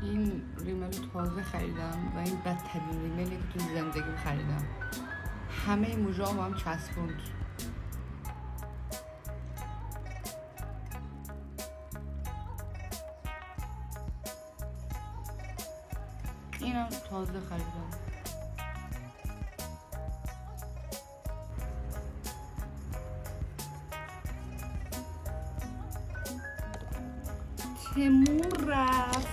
این ریمل رو تازه خریدم و این بدترین ریملی که تو زندگیم خریدم. همه موجام هم چسبوند. اینم تازه خریدم. تیمور رفت.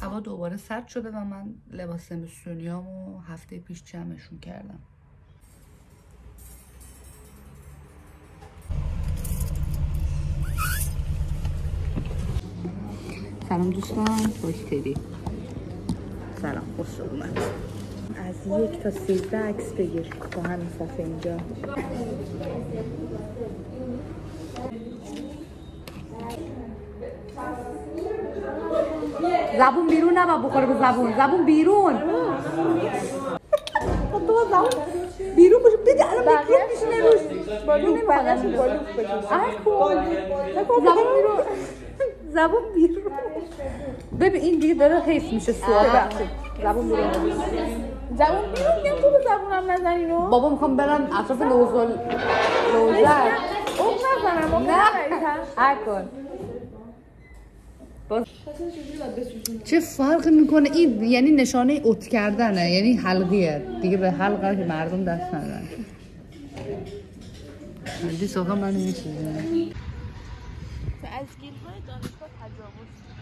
هوا دوباره سرد شده و من لباس زمستونیامو هفته پیش جمعشون کردم. سلام دوستان، خوشتری. سلام، خوش اومد. از 1 تا 13 عکس بگیر با همین صفحه اینجا. زبون بیرون نباید بخوره به زبون. زبون بیرون. تو زبون بیرون باشه. بده الان میکروب میشینه روش. بالو بقیه‌شو بالو بکش. زبون بیرون. زبون بیرون. ببین این دیگه داره حیف میشه سوال. زبون بیرون. زبون بیرون میگم تو به زبونم نزنی رو. بابا میخوام برم اطراف لوزر. اون نزنم. نه کن. چه فرق میکنه این؟ یعنی نشانه اوت کردنه، یعنی حلقیه دیگه. به حلقه که مردم دست ندارن. دی سوغا منو میشونه.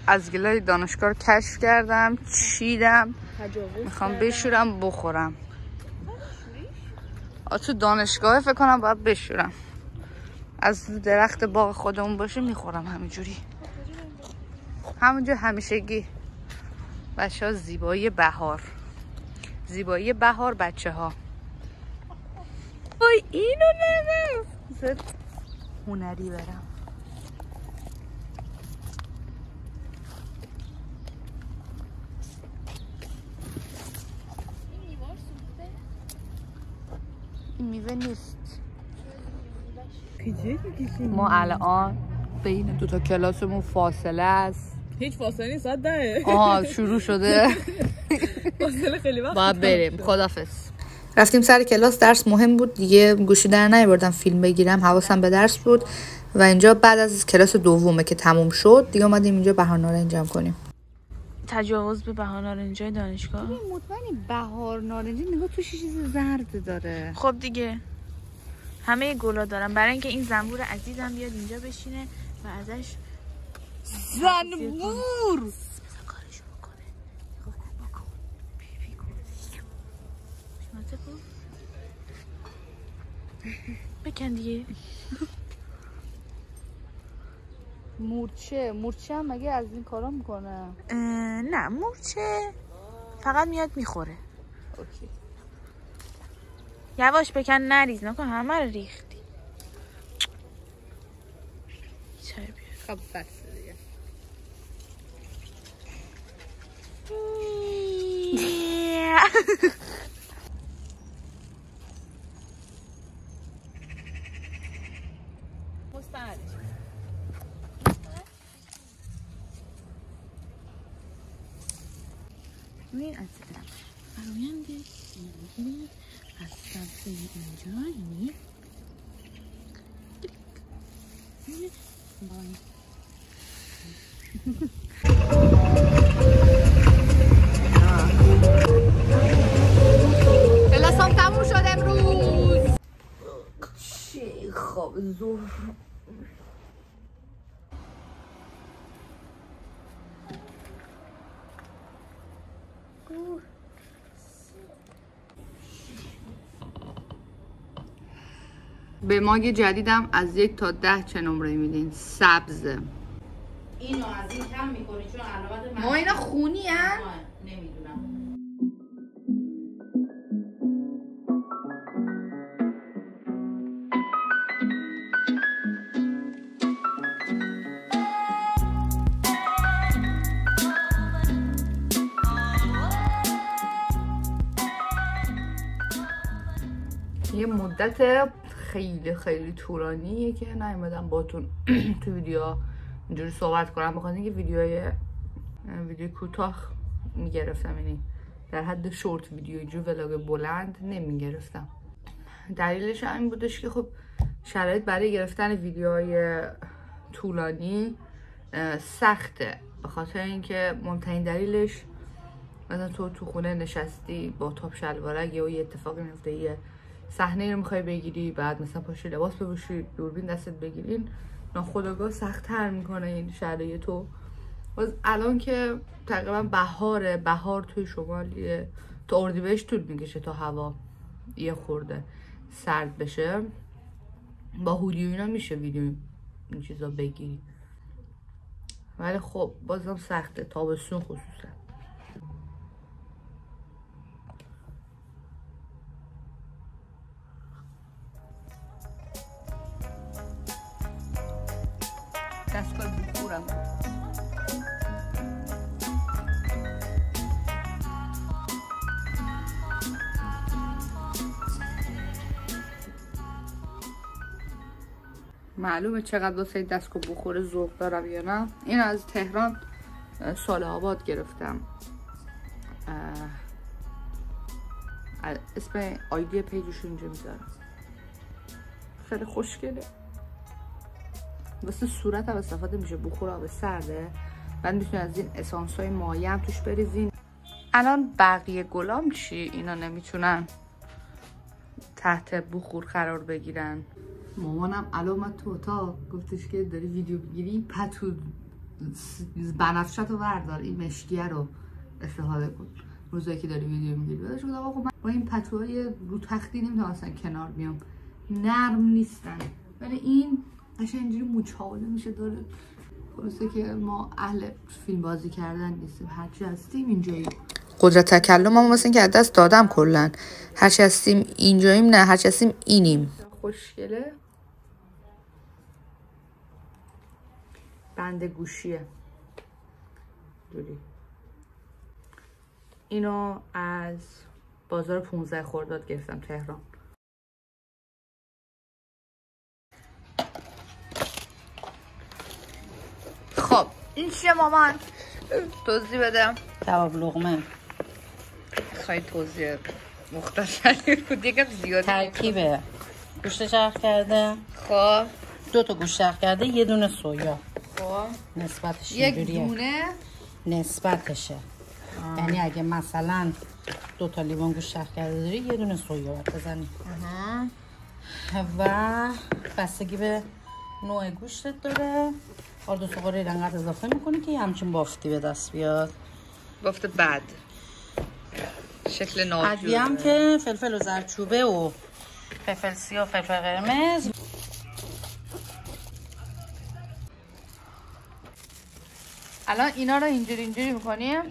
از گلای دانشگاه رو کشف کردم، چیدم، میخوام بشورم بخورم. تو دانشگاه فکر کنم باید بشورم. از درخت باغ خودمون باشه میخورم همینجوری. همونجا همیشگی. بچه ها زیبایی بهار. زیبایی بهار بچه ها. وای اینو نگم. زد هنری برم. این میوه نیست. ما الان بین دوتا کلاسمون فاصله است. هیچ فاصله نیست، ساعت 10. شروع شده. فاصله خیلی وقت. باید بریم. خدافظ. رفتیم سر کلاس. درس مهم بود دیگه، گوشی در نیاوردم فیلم بگیرم، حواسم به درس بود. و اینجا بعد از کلاس دومه که تموم شد دیگه اومدیم اینجا بهار نارنج جمع کنیم. تجاوز به بهار نارنجای دانشگاه. مطمئنی بهار نارنجی نگاه توش چیز زرد داره؟ خب دیگه همه گلا دارم برای اینکه این زنبور عزیزم بیاد اینجا بشینه و ازش زنبور کارشو بکنه. بکن بیبی کن. شماته کن. بکن دیگه. مورچه هم مگه از این کارا میکنه؟ نه مورچه فقط میاد میخوره. اوکی. یواش بکن، نریز نکن، همه رو ریختی. چای بیار. خب بس دیگه. مستعد. این از براینده این از سمت اینجا یعنی کلاسام تموم شد امروز. چی خواب زور. به ماگ جدیدم از 1 تا 10 چه نمره میدین؟ سبز. اینو از این کم میکنی چون علامت ما اینا خونی هن؟ نمیدونم. یه مدت خیلی خیلی طولانیه که نیومدم باتون تو ویدیو اینجوری صحبت کنم، بخاطر اینکه ویدیو کوتاه میگرفتم، یعنی در حد شورت ویدیو، اینجوری ولاگ بلند نمیگرفتم. دلیلش همین بودش که خب شرایط برای گرفتن ویدیوهای طولانی سخته، به خاطر اینکه مهمترین دلیلش مثلا تو خونه نشستی با تاپ شلوارک یا یه اتفاقی میفته، یه صحنه رو میخوای بگیری، بعد مثلا پاشی لباس بپوشی، دوربین دستت بگیرین، ناخودآگاه سخت‌تر میکنه این شرایطو. باز الان که تقریبا بهار توی شمالیه، تو اردیبهشت طول میکشه تا هوا یه خورده سرد بشه، با هودی و اینا میشه ویدیو این چیزا بگیری، ولی خب بازم سخته تابستون خصوصا. دستگاه بخورم معلومه چقدر واسه دستگاه بخور ذوق دارم یا نه. این از تهران سال آباد گرفتم، اسم آیدی پیجشو اینجا میذارم، خیلی خوشگله، واسه صورت هم استفاده میشه، بخور آب سرده، بعد میتونی از این اسانس های مایع هم توش بریزین. الان بقیه گلام چی؟ اینا نمیتونن تحت بخور قرار بگیرن. مامانم الان اومد تو اتاق گفتش که داری ویدیو بگیری، پتو بنفشت رو بردار، این مشکیه رو استفاده کن روزایی که داری ویدیو میگیری. بعدش گفتم آقا من با این پتوهای رو تختی نمیتونم اصلا کنار بیام، نرم نیستن، ولی این قشنگ اینجوری مچاله میشه داره. خلاصه که ما اهل فیلم بازی کردن نیستیم، هرچی هستیم اینجاییم. قدرت تکلم هم مثلا که از دست دادم کلا، هرچی هستیم اینجاییم، نه هرچی هستیم اینیم. خوشگله، بند گوشیه دوری. اینو از بازار 15 خرداد گرفتم تهران. خب این چیه مامان؟ توضیح بدم. کباب لقمه. خیلی توضیح مختصری بود، یکم زیاده. ترکیبه گوشت چرخ کرده، خب 2 تا گوشت چرخ کرده، یه دونه سویا. خب نسبتش یک اینجوریه، دونه نسبتشه. یعنی اگه مثلا 2 تا لیوان گوشت چرخ کرده داری، یه دونه سویا باید بزنی. و بستگی به نوع گوشتت داره. آرد و سوغوری انقدر اضافه میکنی که همچین بافتی به دست بیاد. بافت بد، شکل ناجور. ادویه هم که فلفل و زردچوبه و فلفل سیاه و فلفل قرمز. الان اینا رو اینجوری میکنیم.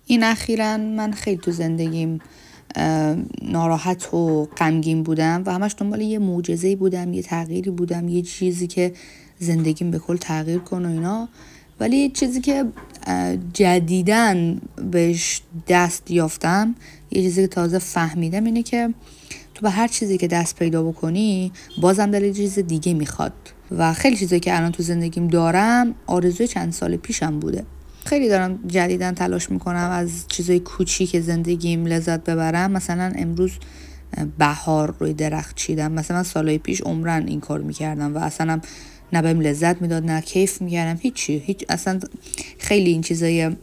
این اخیراً من خیلی تو زندگیم ناراحت و غمگین بودم و همش دنبال یه معجزه‌ای بودم، یه تغییری بودم، یه چیزی که زندگیم به کل تغییر کنه و اینا. ولی یه چیزی که جدیداً بهش دست یافتم، یه چیزی که تازه فهمیدم اینه که تو به هر چیزی که دست پیدا بکنی بازم دل چیز دیگه میخواد و خیلی چیزایی که الان تو زندگیم دارم آرزوی چند سال پیشم بوده. خیلی دارم جدیداً تلاش میکنم از چیزای کوچیک زندگیم لذت ببرم. مثلا امروز بهار روی درخت چیدم، مثلا سالهای پیش عمرن این کار میکردم و اصلا نه بهم لذت میداد نه کیف میکردم، هیچ اصلا خیلی این چیزای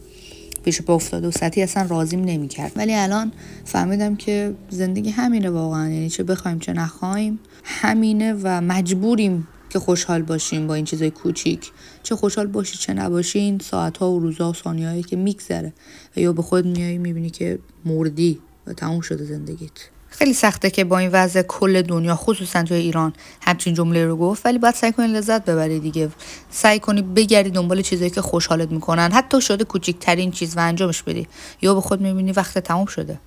پیش پا افتاده و سطحی اصلا راضیم نمیکرد. ولی الان فهمیدم که زندگی همینه واقعا، یعنی چه بخوایم چه نخوایم همینه و مجبوریم که خوشحال باشیم با این چیزای کوچیک. چه خوشحال باشی چه نباشین، ساعت‌ها و روزها و ثانیه‌هایی که میگذره و یا به خود میای میبینی که مردی و تموم شده زندگیت. خیلی سخته که با این وضع کل دنیا خصوصا توی ایران همچین جمله رو گفت، ولی باید سعی کنی لذت ببری دیگه. سعی کنی بگردی دنبال چیزایی که خوشحالت میکنن، حتی شده کوچیک‌ترین چیز و انجامش بدی، یا به خود میبینی وقت تموم شده.